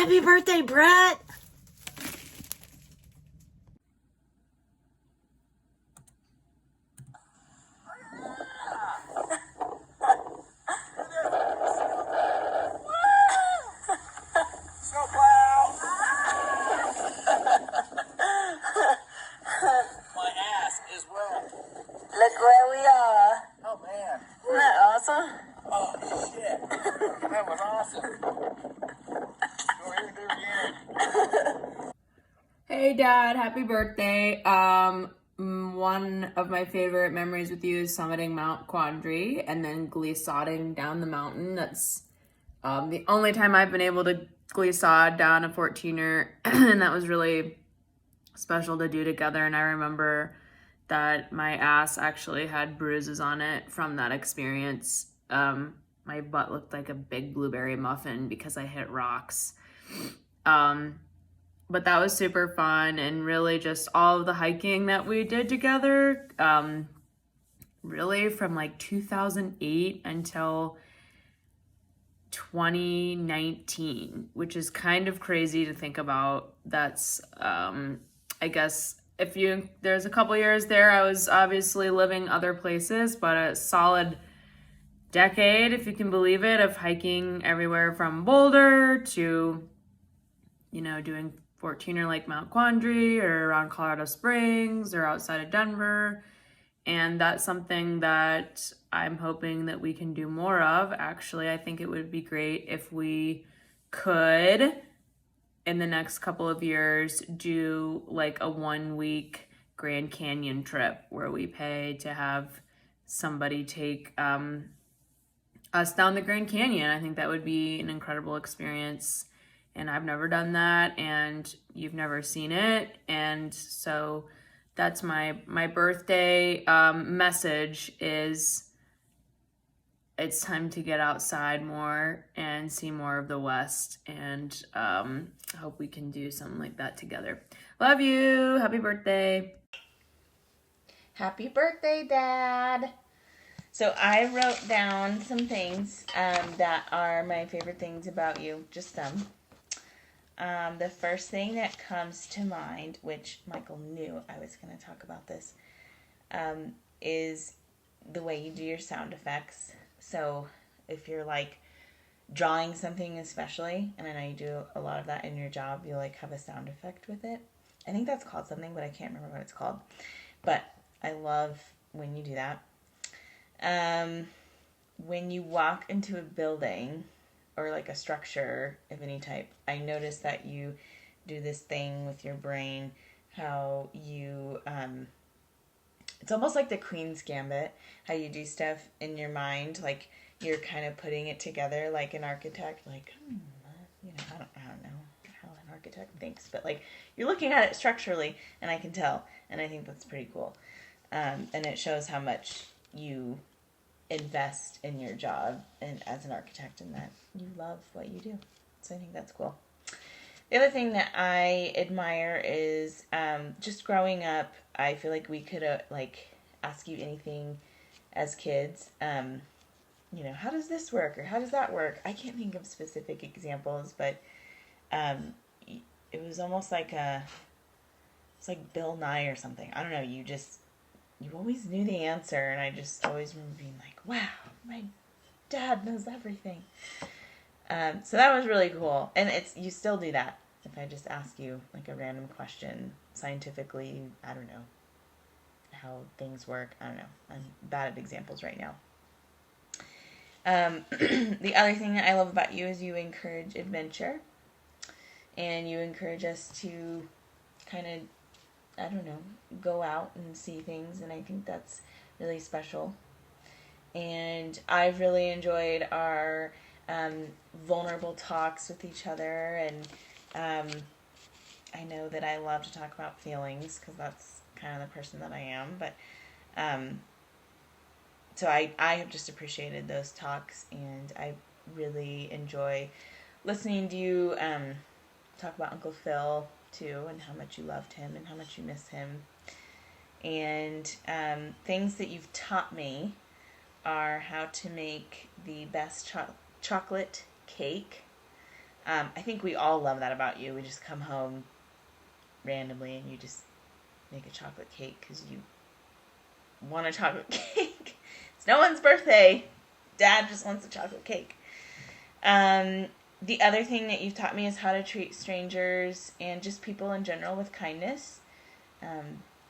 Happy birthday, Brett! My ass is wet. Look where we are. Oh man. Isn't that awesome? Oh shit. That was awesome. Go ahead and do it again. Hey Dad, happy birthday. One of my favorite memories with you is summiting Mount Quandary and then glissading down the mountain. That's the only time I've been able to glissade down a 14er, and that was really special to do together. And I remember that my ass actually had bruises on it from that experience. My butt looked like a big blueberry muffin because I hit rocks. But that was super fun, and really just all of the hiking that we did together, really from like 2008 until 2019, which is kind of crazy to think about. That's, I guess, there's a couple years there, I was obviously living other places, but a solid decade, if you can believe it, of hiking everywhere from Boulder to, doing 14er like Mount Quandary or around Colorado Springs or outside of Denver. And that's something that I'm hoping that we can do more of. Actually, I think it would be great if we could, in the next couple of years, do like a 1-week Grand Canyon trip where we pay to have somebody take us down the Grand Canyon. I think that would be an incredible experience. And I've never done that, and you've never seen it. And so that's my birthday message is it's time to get outside more and see more of the West. And I hope we can do something like that together. Love you. Happy birthday. Happy birthday, Dad. So I wrote down some things that are my favorite things about you, just some. The first thing that comes to mind, which Michael knew I was going to talk about this, is the way you do your sound effects. So if you're like drawing something especially, and I know you do a lot of that in your job, you like have a sound effect with it. I think that's called something, but I can't remember what it's called. But I love when you do that. When you walk into a building or like a structure of any type, I noticed that you do this thing with your brain, how you, it's almost like the Queen's Gambit, how you do stuff in your mind, like you're kind of putting it together like an architect, like, I don't know how an architect thinks, but like you're looking at it structurally, and I can tell, and I think that's pretty cool. And it shows how much you invest in your job and as an architect, and that you love what you do. So I think that's cool. The other thing that I admire is just growing up, I feel like we could ask you anything as kids. How does this work or how does that work? I can't think of specific examples, but it was almost like it's like Bill Nye or something. I don't know. You always knew the answer, and I just always remember being like, wow, my dad knows everything. So that was really cool. And you still do that. If I just ask you like a random question scientifically, I don't know how things work. I don't know. I'm bad at examples right now. The other thing that I love about you is you encourage adventure, and you encourage us to kind of, go out and see things, and I think that's really special. And I've really enjoyed our vulnerable talks with each other, and I know that I love to talk about feelings because that's kind of the person that I am, but so I have just appreciated those talks, and I really enjoy listening to you talk about Uncle Phil too, and how much you loved him and how much you miss him. And things that you've taught me are how to make the best chocolate cake. I think we all love that about you. We just come home randomly and you just make a chocolate cake because you want a chocolate cake. It's no one's birthday. Dad just wants a chocolate cake. The other thing that you've taught me is how to treat strangers and just people in general with kindness.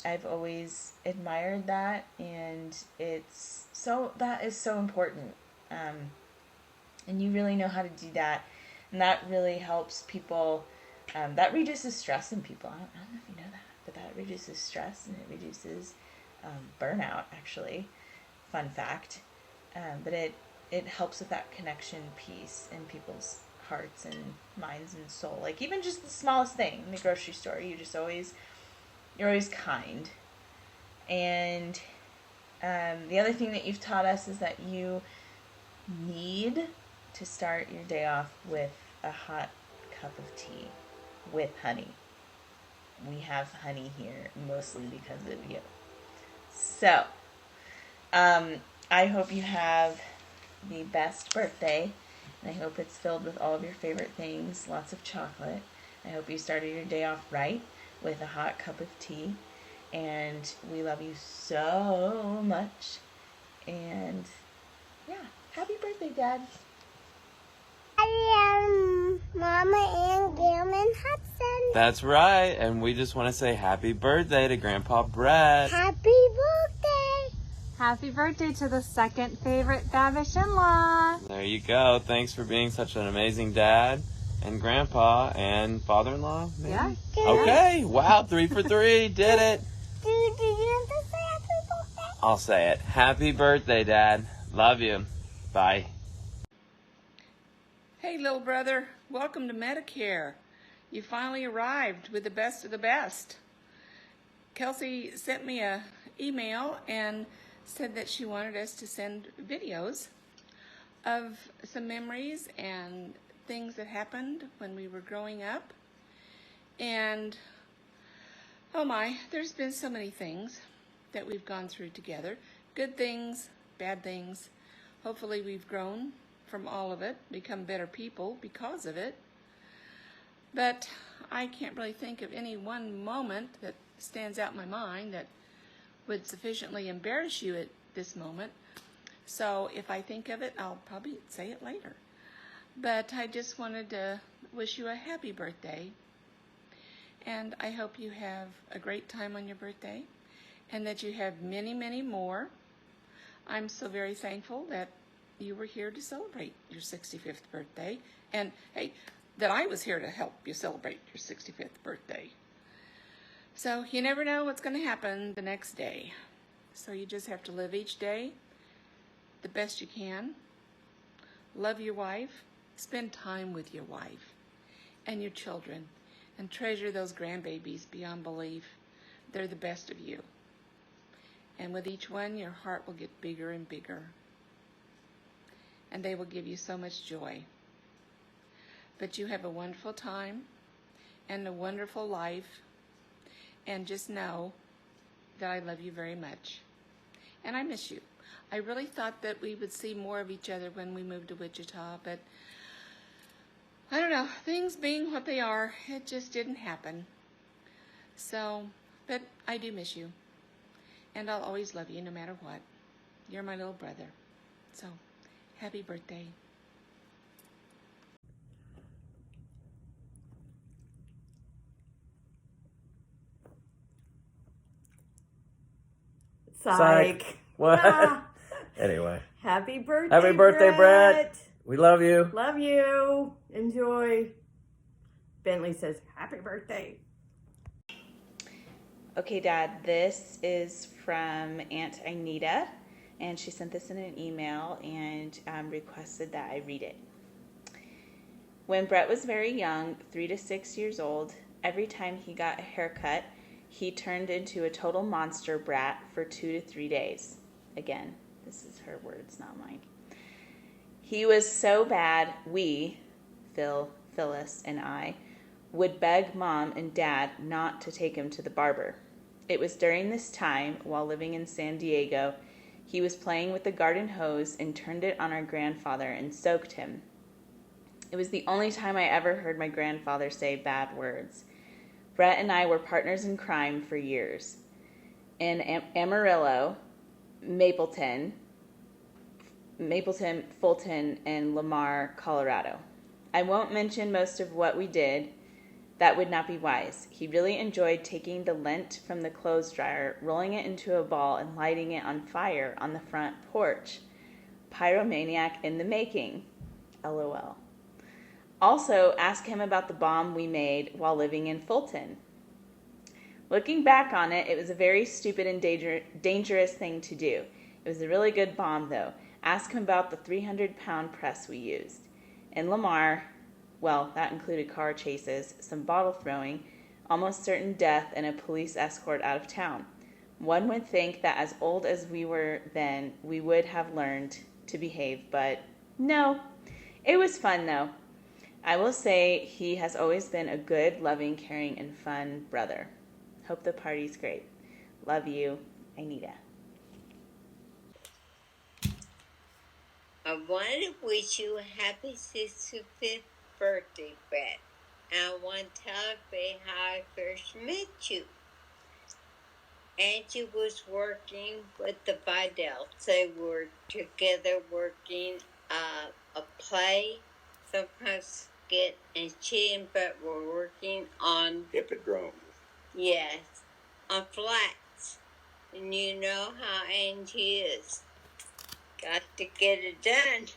I've always admired that, and that is so important. And you really know how to do that, and that really helps people. That reduces stress in people. I don't know if you know that, but that reduces stress and it reduces burnout, actually. Fun fact. But it helps with that connection piece in people's hearts and minds and soul. Like even just the smallest thing in the grocery store, you're always kind. And the other thing that you've taught us is that you need to start your day off with a hot cup of tea with honey. We have honey here mostly because of you. So, I hope you have the best birthday, and I hope it's filled with all of your favorite things, lots of chocolate. I hope you started your day off right with a hot cup of tea, and we love you so much. And yeah, happy birthday, Dad. I am Mama and Gilman Hudson. That's right, and we just want to say happy birthday to Grandpa Brett. Happy birthday. Happy birthday to the second favorite Babish in-law. There you go. Thanks for being such an amazing dad and grandpa and father-in-law. Maybe? Yeah. Okay. Wow, 3 for 3. Did it. Do you want to say happy birthday? I'll say it. Happy birthday, Dad. Love you. Bye. Hey, little brother, welcome to Medicare. You finally arrived with the best of the best. Kelsey sent me an email and said that she wanted us to send videos of some memories and things that happened when we were growing up. And, oh my, there's been so many things that we've gone through together. Good things, bad things. Hopefully we've grown from all of it, become better people because of it. But I can't really think of any one moment that stands out in my mind that would sufficiently embarrass you at this moment. So if I think of it, I'll probably say it later. But I just wanted to wish you a happy birthday. And I hope you have a great time on your birthday and that you have many, many more. I'm so very thankful that you were here to celebrate your 65th birthday, and hey, that I was here to help you celebrate your 65th birthday. So you never know what's going to happen the next day. So you just have to live each day the best you can. Love your wife. Spend time with your wife and your children, and treasure those grandbabies beyond belief. They're the best of you. And with each one, your heart will get bigger and bigger. And they will give you so much joy. But you have a wonderful time and a wonderful life, and just know that I love you very much. And I miss you. I really thought that we would see more of each other when we moved to Wichita, but I don't know, things being what they are, it just didn't happen. So, but I do miss you. And I'll always love you no matter what. You're my little brother. So, happy birthday. Psych. What? Ah. Anyway. Happy birthday, Happy birthday, Brett. We love you. Love you. Enjoy. Bentley says, happy birthday. Okay, Dad, this is from Aunt Anita, and she sent this in an email and requested that I read it. When Brett was very young, 3 to 6 years old, every time he got a haircut, he turned into a total monster brat for 2 to 3 days. Again, this is her words, not mine. He was so bad, we, Phil, Phyllis, and I, would beg Mom and Dad not to take him to the barber. It was during this time, while living in San Diego, he was playing with the garden hose and turned it on our grandfather and soaked him. It was the only time I ever heard my grandfather say bad words. Brett and I were partners in crime for years. In Amarillo, Mapleton, Fulton, and Lamar, Colorado. I won't mention most of what we did. That would not be wise. He really enjoyed taking the lint from the clothes dryer, rolling it into a ball, and lighting it on fire on the front porch. Pyromaniac in the making. LOL. Also, ask him about the bomb we made while living in Fulton. Looking back on it, it was a very stupid and dangerous thing to do. It was a really good bomb, though. Ask him about the 300-pound press we used. In Lamar, well, that included car chases, some bottle throwing, almost certain death, and a police escort out of town. One would think that as old as we were then, we would have learned to behave, but no. It was fun, though. I will say he has always been a good, loving, caring, and fun brother. Hope the party's great. Love you, Anita. I want to wish you a happy 65th birthday, Brett. I want to tell everybody how I first met you. Angie was working with the Vidals. They were together working a play, sometimes skit, and she and Brett were working on, Hippodrome. yes, on flats. And you know how Angie is. Got to get it done.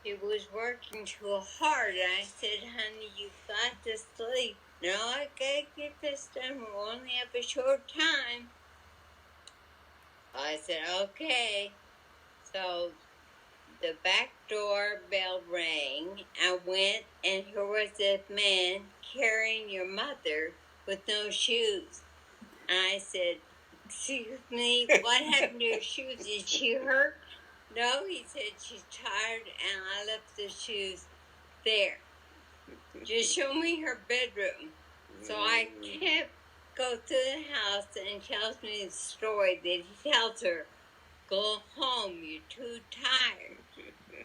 She was working too hard. I said, honey, you've got to sleep. No, I gotta get this done. We'll only have a short time. I said, okay. So the back door bell rang. I went, and here was this man carrying your mother with no shoes. I said, excuse me, what happened to your shoes? Is she hurt? No, he said, she's tired, and I left the shoes there. Just show me her bedroom. So I kept go through the house, and tells me the story that he tells her, go home, you're too tired.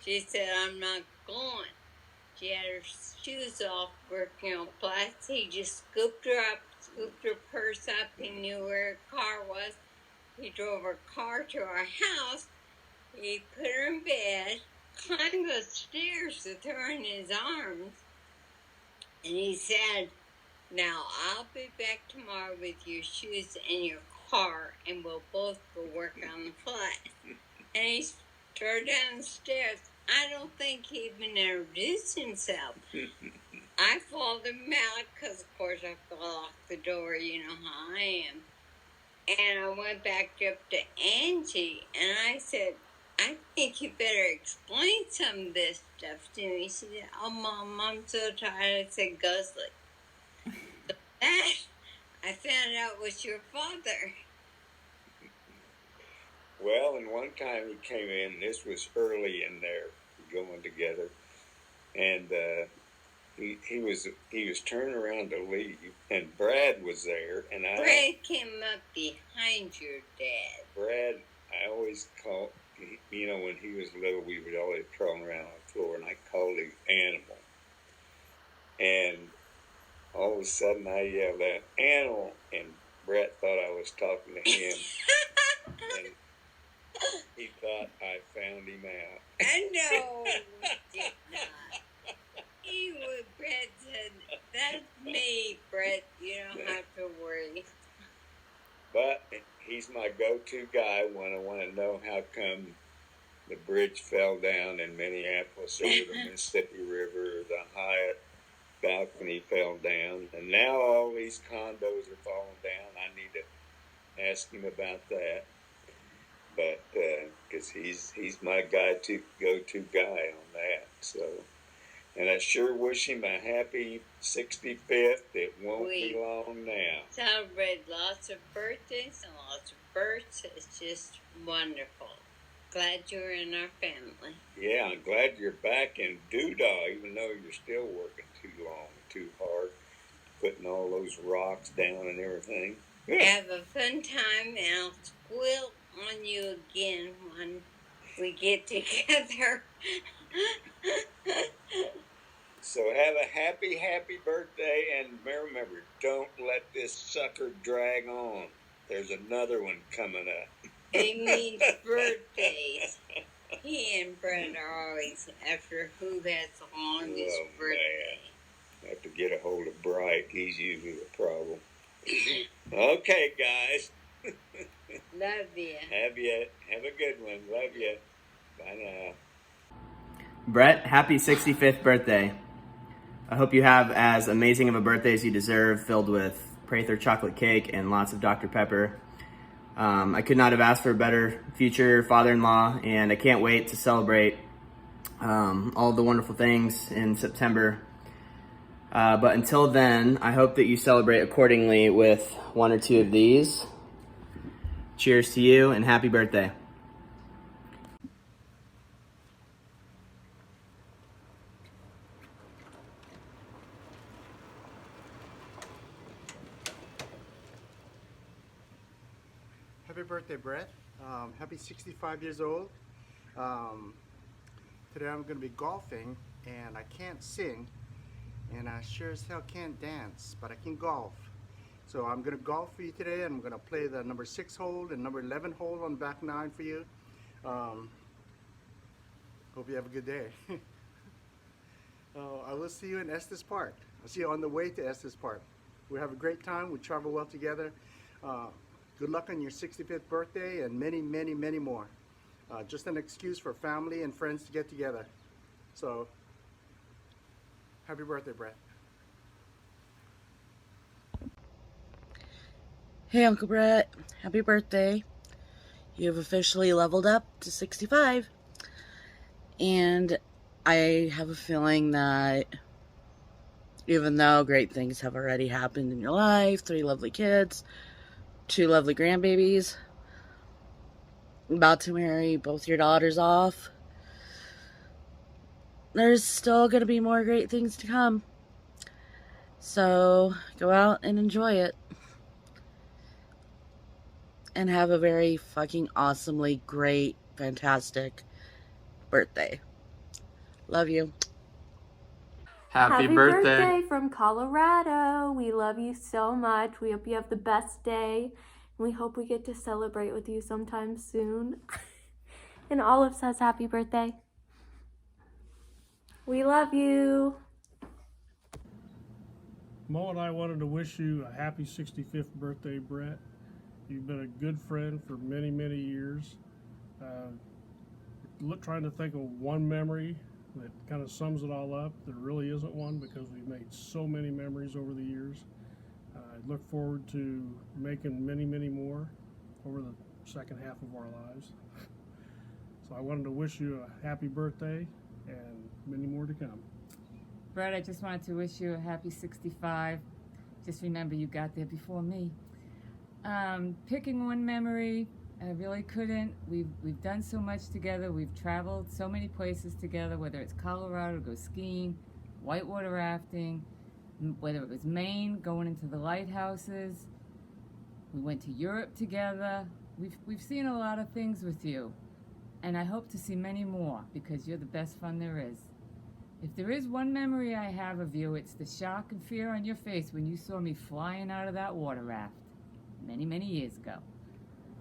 She said, I'm not going. She had her shoes off, working on flats. He just scooped her up, scooped her purse up. He knew where her car was. He drove her car to our house. He put her in bed, climbed the stairs with her in his arms, and he said, now I'll be back tomorrow with your shoes in your car, and we'll both go work on the flat. And he started down the stairs. I don't think he even introduced himself. I followed him out because, of course, I fell off the door. You know how I am. And I went back up to Angie, and I said, I think you better explain some of this stuff to me. She said, oh, Mom, I'm so tired. I said, go sleep. So that, I found out was your father. Well, and one time he came in, this was early in there, going together, and he was turning around to leave, and Brad was there, and Brad came up behind your dad. Brad, I always called, you know, when he was little, we would always crawl around on the floor, and I called him Animal. And all of a sudden I yelled out, Animal, and Brett thought I was talking to him. And he thought I found him out. I know he did not. He would, Brett said, that's me, Brett. You don't have to worry. But he's my go-to guy when I want to know how come the bridge fell down in Minneapolis over the Mississippi River, or the Hyatt balcony fell down, and now all these condos are falling down. I need to ask him about that. But because he's my go-to guy on that. So, and I sure wish him a happy 65th. It won't be long now. Celebrate lots of birthdays and lots of births. It's just wonderful. Glad you're in our family. Yeah, I'm glad you're back in Doodah, even though you're still working too long, too hard, putting all those rocks down and everything. Have a fun time, and I'll squeal on you again when we get together. So have a happy, happy birthday, and remember, don't let this sucker drag on. There's another one coming up. He means birthdays. He and Brett are always after who has the longest birthday. Man. I have to get a hold of Bright. He's usually the problem. Okay, guys. Love you. Have a good one. Love you. Bye now. Brett, happy 65th birthday. I hope you have as amazing of a birthday as you deserve, filled with Prather chocolate cake and lots of Dr. Pepper. I could not have asked for a better future father-in-law, and I can't wait to celebrate all the wonderful things in September. But until then, I hope that you celebrate accordingly with one or two of these. Cheers to you, and happy birthday. Happy birthday, Brett. Happy 65 years old. Today I'm going to be golfing, and I can't sing, and I sure as hell can't dance, but I can golf. So I'm going to golf for you today, and I'm going to play the number 6 hole and number 11 hole on back 9 for you. Hope you have a good day. I will see you in Estes Park. I'll see you on the way to Estes Park. We have a great time. We travel well together. Good luck on your 65th birthday and many, many, many more. Just an excuse for family and friends to get together. So, happy birthday, Brett. Hey, Uncle Brett. Happy birthday. You've officially leveled up to 65. And I have a feeling that even though great things have already happened in your life, 3 lovely kids, 2 lovely grandbabies, about to marry both your daughters off, there's still going to be more great things to come. So go out and enjoy it. And have a very fucking awesomely great, fantastic birthday. Love you. Happy birthday from Colorado. We love you so much. We hope you have the best day. We hope we get to celebrate with you sometime soon. And Olive says happy birthday. We love you. Mo and I wanted to wish you a happy 65th birthday, Brett. You've been a good friend for many, many years. Trying to think of one memory that kind of sums it all up. There really isn't one because we've made so many memories over the years. I look forward to making many, many more over the second half of our lives. So I wanted to wish you a happy birthday and many more to come. Brett, I just wanted to wish you a happy 65. Just remember you got there before me. Picking one memory, I really couldn't. We've done so much together. We've traveled so many places together, whether it's Colorado to go skiing, whitewater rafting, whether it was Maine, going into the lighthouses. We went to Europe together. We've seen a lot of things with you, and I hope to see many more because you're the best fun there is. If there is one memory I have of you, it's the shock and fear on your face when you saw me flying out of that water raft many, many years ago.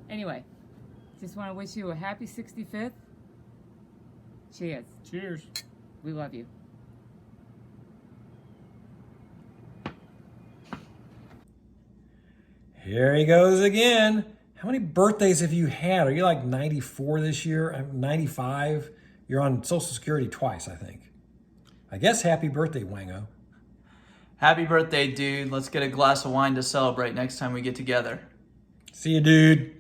Anyway, just want to wish you a happy 65th. Cheers. Cheers. We love you. Here he goes again. How many birthdays have you had? Are you like 94 this year? 95? You're on Social Security twice, I think. I guess happy birthday, Wango. Happy birthday, dude. Let's get a glass of wine to celebrate next time we get together. See you, dude.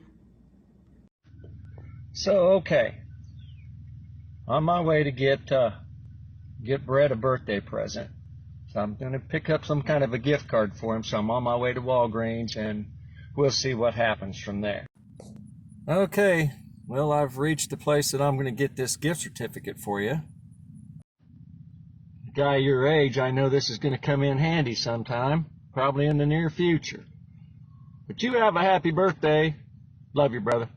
So, okay. On my way to get Brett a birthday present. So I'm going to pick up some kind of a gift card for him. So I'm on my way to Walgreens, and we'll see what happens from there. Okay. Well, I've reached the place that I'm going to get this gift certificate for you. Guy your age, I know this is going to come in handy sometime, probably in the near future. But you have a happy birthday. Love you, brother.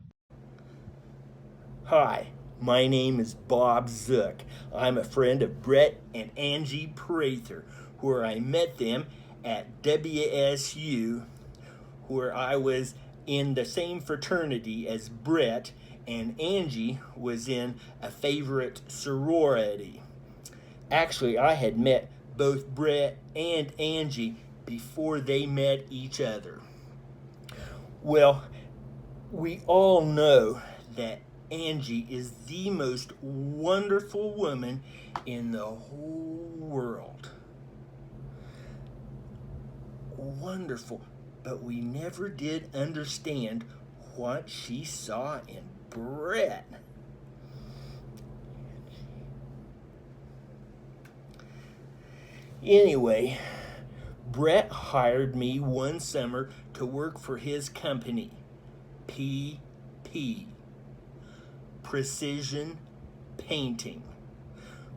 Hi, My name is Bob Zook. I'm a friend of Brett and Angie Prather, where I met them at WSU, where I was in the same fraternity as Brett, and Angie was in a favorite sorority. Actually, I had met both Brett and Angie before they met each other. Well, we all know that Angie is the most wonderful woman in the whole world. Wonderful, but we never did understand what she saw in Brett. Anyway, Brett hired me one summer to work for his company, PP, Precision Painting,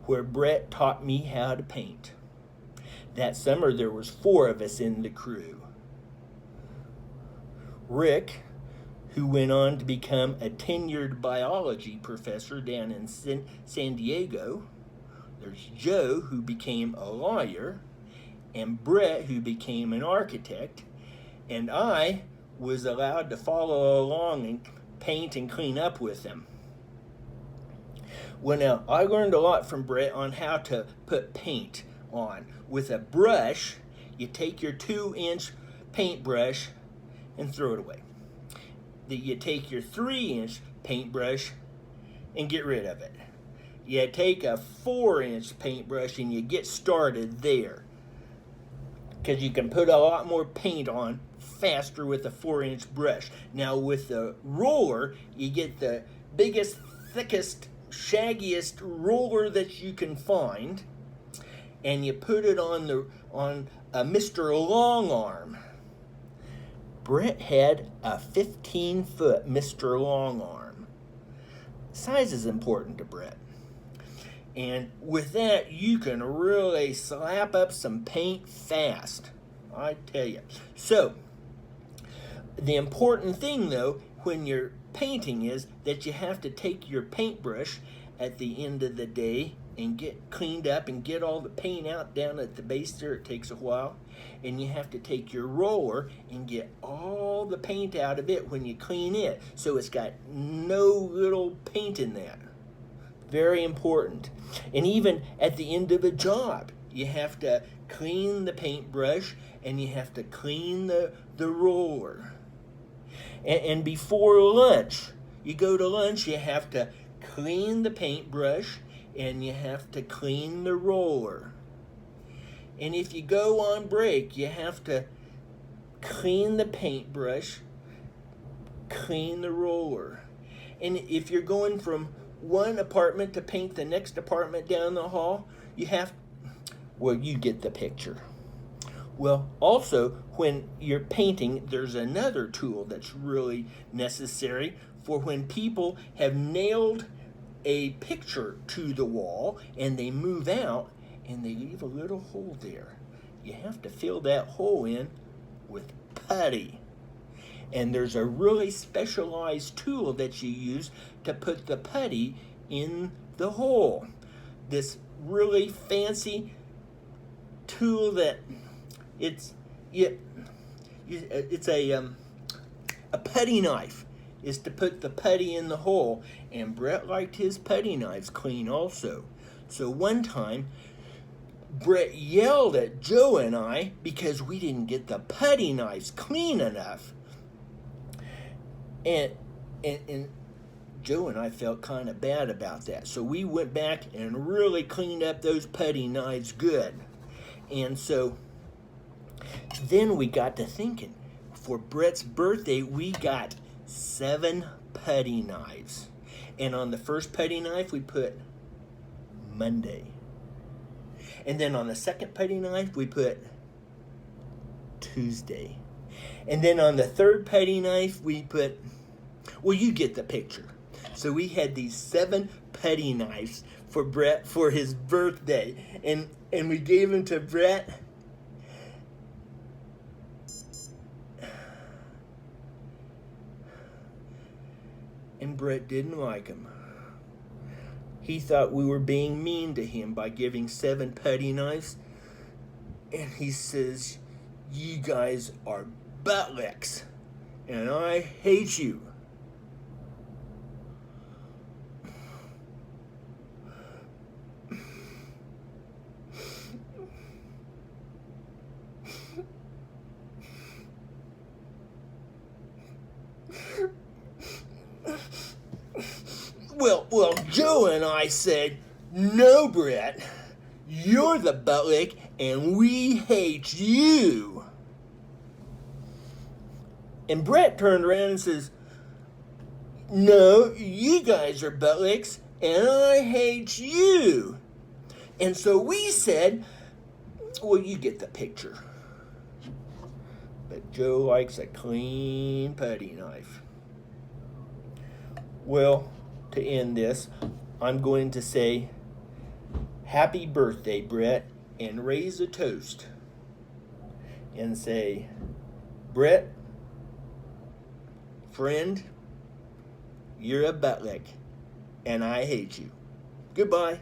where Brett taught me how to paint. That summer there was 4 of us in the crew. Rick, who went on to become a tenured biology professor down in San Diego. There's Joe, who became a lawyer, and Brett, who became an architect, and I was allowed to follow along and paint and clean up with them. Well, now, I learned a lot from Brett on how to put paint on. With a brush, you take your 2-inch paintbrush and throw it away. You take your 3-inch paintbrush and get rid of it. You take a 4-inch paintbrush and you get started there, because you can put a lot more paint on faster with a 4-inch brush. Now with the roller, you get the biggest, thickest, shaggiest roller that you can find, and you put it on a Mr. Longarm. Brett had a 15-foot Mr. Longarm. Size is important to Brett. And with that, you can really slap up some paint fast, I tell you. So, the important thing, though, when you're painting is that you have to take your paintbrush at the end of the day and get cleaned up and get all the paint out down at the base there. It takes a while. And you have to take your roller and get all the paint out of it when you clean it, so it's got no little paint in there. Very important. And even at the end of a job, you have to clean the paintbrush and you have to clean the roller. And before lunch, you go to lunch, you have to clean the paintbrush and you have to clean the roller. And if you go on break, you have to clean the paintbrush, clean the roller. And if you're going from one apartment to paint the next apartment down the hall, you get the picture. Well, also, when you're painting, there's another tool that's really necessary for when people have nailed a picture to the wall and they move out and they leave a little hole there. You have to fill that hole in with putty. And there's a really specialized tool that you use to put the putty in the hole. This really fancy tool that it's a putty knife is to put the putty in the hole, and Brett liked his putty knives clean also. So one time, Brett yelled at Joe and I because we didn't get the putty knives clean enough. And Joe and I felt kind of bad about that. So we went back and really cleaned up those putty knives good. And so then we got to thinking, for Brett's birthday, we got 7 putty knives. And on the first putty knife, we put Monday. And then on the second putty knife, we put Tuesday. And then on the third putty knife, we put, well, you get the picture. So we had these 7 putty knives for Brett for his birthday. And we gave them to Brett. And Brett didn't like them. he thought we were being mean to him by giving 7 putty knives. And he says, "You guys are butt licks, and I hate you." Well, Joe and I said, "No, Brett, you're the butt lick, and we hate you." And Brett turned around and says, "No, you guys are butt licks, and I hate you." And so we said, "Well, you get the picture." But Joe likes a clean putty knife. Well, to end this, I'm going to say, "Happy birthday, Brett," and raise a toast. And say, "Brett, friend, you're a butt lick, and I hate you. Goodbye."